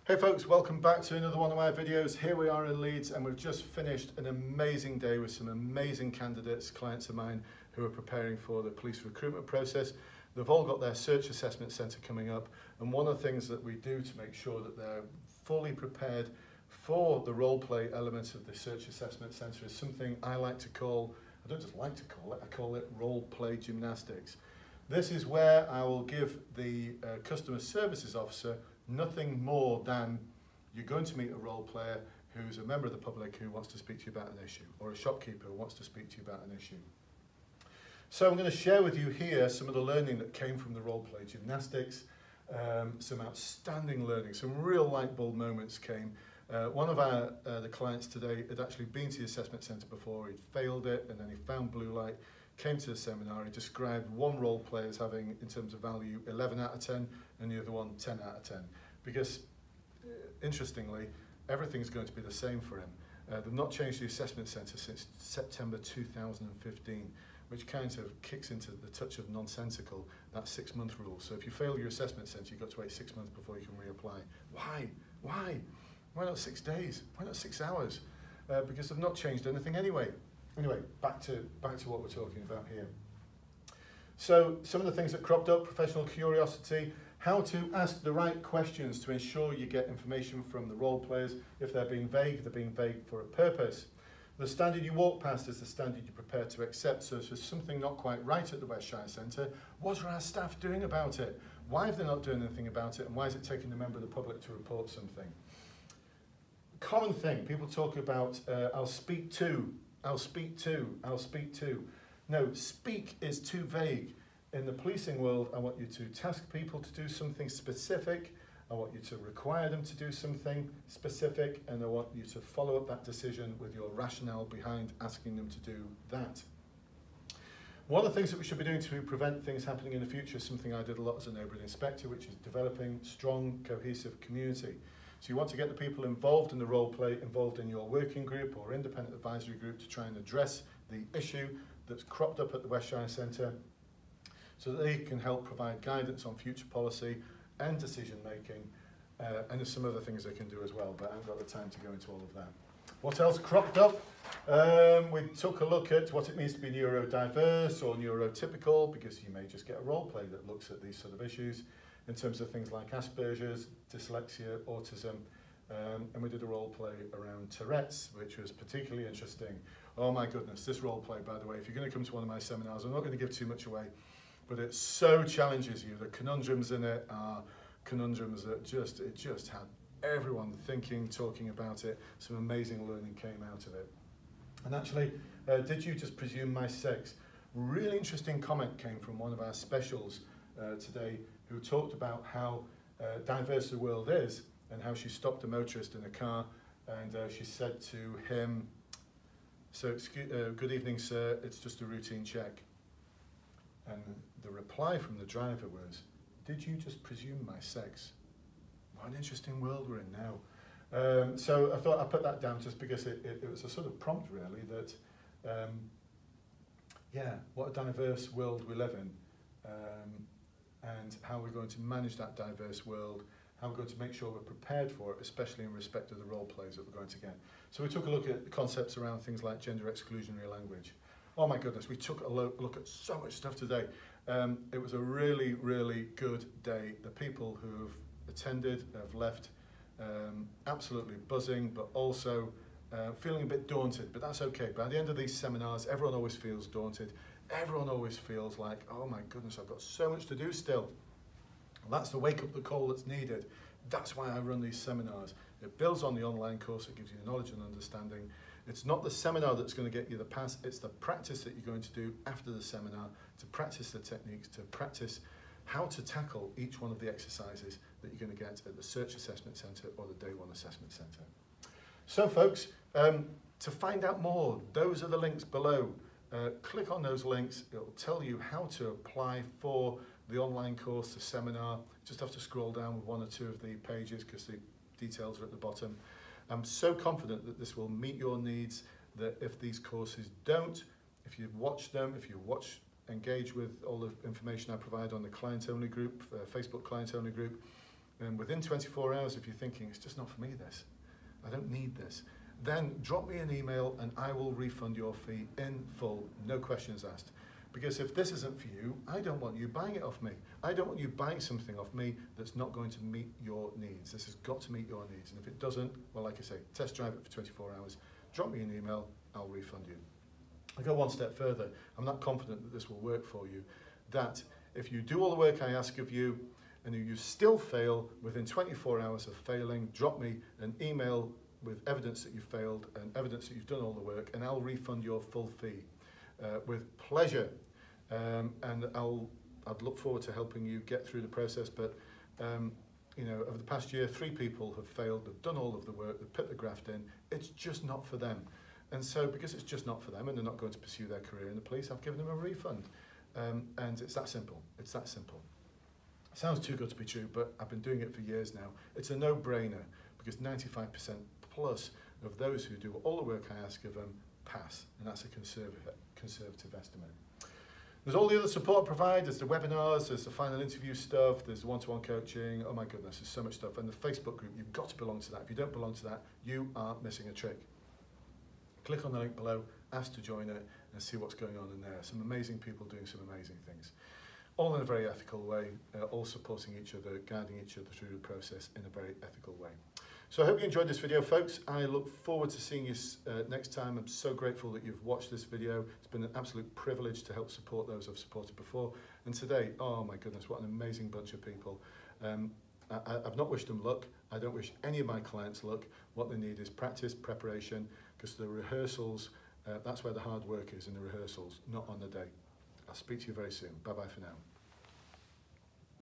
Hey folks, welcome back to another one of my videos. Here we are in Leeds and we've just finished an amazing day with some amazing candidates, clients of mine who are preparing for the police recruitment process. They've all got their search assessment centre coming up, and one of the things that we do to make sure that they're fully prepared for the role play elements of the search assessment centre is something I like to call, I don't just like to call it, I call it role play gymnastics. This is where I will give the customer services officer nothing more than you're going to meet a role player who's a member of the public who wants to speak to you about an issue, or a shopkeeper who wants to speak to you about an issue. So I'm going to share with you here some of the learning that came from the role play gymnastics, some outstanding learning, some real light bulb moments came. One of the clients today had actually been to the assessment centre before, he'd failed it, and then he found Bluelight, came to the seminar, he described one role play as having, in terms of value, 11 out of 10, and the other one 10 out of 10. Because, interestingly, everything's going to be the same for him. They've not changed the assessment centre since September 2015, which kind of kicks into the touch of nonsensical, that 6-month rule. So if you fail your assessment centre, you've got to wait 6 months before you can reapply. Why? Why? Why not 6 days? Why not 6 hours? Because they've not changed anything anyway. Anyway, back to what we're talking about here. So some of the things that cropped up: professional curiosity, how to ask the right questions to ensure you get information from the role players. If they're being vague for a purpose. The standard you walk past is the standard you're prepared to accept. So if there's something not quite right at the Westshire Centre, what are our staff doing about it? Why have they not done anything about it? And why is it taking a member of the public to report something? Common thing, people talk about, I'll speak to. I'll speak to, I'll speak to. No, speak is too vague. In the policing world, I want you to task people to do something specific, I want you to require them to do something specific, and I want you to follow up that decision with your rationale behind asking them to do that. One of the things that we should be doing to prevent things happening in the future is something I did a lot as a neighbourhood inspector, which is developing strong, cohesive community. So you want to get the people involved in the role play, involved in your working group or independent advisory group to try and address the issue that's cropped up at the Westshire Centre, so that they can help provide guidance on future policy and decision making, and there's some other things they can do as well, but I haven't got the time to go into all of that. What else cropped up? We took a look at what it means to be neurodiverse or neurotypical, because you may just get a role play that looks at these sort of issues in terms of things like Asperger's, dyslexia, autism, and we did a role play around Tourette's, which was particularly interesting. Oh my goodness, this role play, by the way, if you're going to come to one of my seminars, I'm not going to give too much away, but it so challenges you. The conundrums in it are conundrums that it just had everyone thinking, talking about it. Some amazing learning came out of it. And actually, did you just presume my sex? Really interesting comment came from one of our specials today, who talked about how diverse the world is, and how she stopped a motorist in a car, and she said to him, "So, good evening, sir, it's just a routine check." And the reply from the driver was, "Did you just presume my sex?" What an interesting world we're in now. So I thought I'd put that down just because it was a sort of prompt, really, that, yeah, what a diverse world we live in. And how we're going to manage that diverse world, how we're going to make sure we're prepared for it, especially in respect to the role plays that we're going to get. So we took a look at the concepts around things like gender exclusionary language. Oh my goodness, we took a look at so much stuff today. It was a really, really good day. The people who have attended have left absolutely buzzing, but also feeling a bit daunted, but that's okay. By the end of these seminars, everyone always feels daunted. Everyone always feels like, oh my goodness, I've got so much to do still. Well, that's the wake-up the call that's needed. That's why I run these seminars. It builds on the online course, it gives you knowledge and understanding. It's not the seminar that's going to get you the pass, it's the practice that you're going to do after the seminar, to practice the techniques, to practice how to tackle each one of the exercises that you're going to get at the Search Assessment Centre or the Day 1 Assessment Centre. So folks, to find out more, those are the links below. Click on those links, it'll tell you how to apply for the online course, the seminar. Just have to scroll down with 1 or 2 of the pages because the details are at the bottom. I'm so confident that this will meet your needs, that if these courses don't, if you watch them, if you engage with all the information I provide on the client-only group, Facebook client-only group, and within 24 hours, if you're thinking, it's just not for me this, I don't need this, then drop me an email and I will refund your fee in full, no questions asked. Because if this isn't for you, I don't want you buying it off me. I don't want you buying something off me that's not going to meet your needs. This has got to meet your needs. And if it doesn't, well, like I say, test drive it for 24 hours, drop me an email, I'll refund you. I go one step further. I'm not confident that this will work for you. That if you do all the work I ask of you and you still fail within 24 hours of failing, drop me an email with evidence that you failed and evidence that you've done all the work, and I'll refund your full fee with pleasure. And I'd look forward to helping you get through the process. But you know, over the past year, 3 people have failed. They've done all of the work. They've put the graft in. It's just not for them. And so, because it's just not for them, and they're not going to pursue their career in the police, I've given them a refund. And it's that simple. It's that simple. Sounds too good to be true, but I've been doing it for years now. It's a no-brainer, because 95% plus of those who do all the work I ask of them pass, and that's a conservative estimate. There's all the other support I provide. There's the webinars, there's the final interview stuff, there's the one-to-one coaching. Oh my goodness, there's so much stuff. And the Facebook group, you've got to belong to that. If you don't belong to that, you are missing a trick. Click on the link below, ask to join it, and see what's going on in there. Some amazing people doing some amazing things. All in a very ethical way, all supporting each other, guiding each other through the process in a very ethical way. So I hope you enjoyed this video, folks. I look forward to seeing you next time. I'm so grateful that you've watched this video. It's been an absolute privilege to help support those I've supported before. And today, oh my goodness, what an amazing bunch of people. I've not wished them luck. I don't wish any of my clients luck. What they need is practice, preparation, because the rehearsals, that's where the hard work is, in the rehearsals, not on the day. I'll speak to you very soon. Bye-bye for now.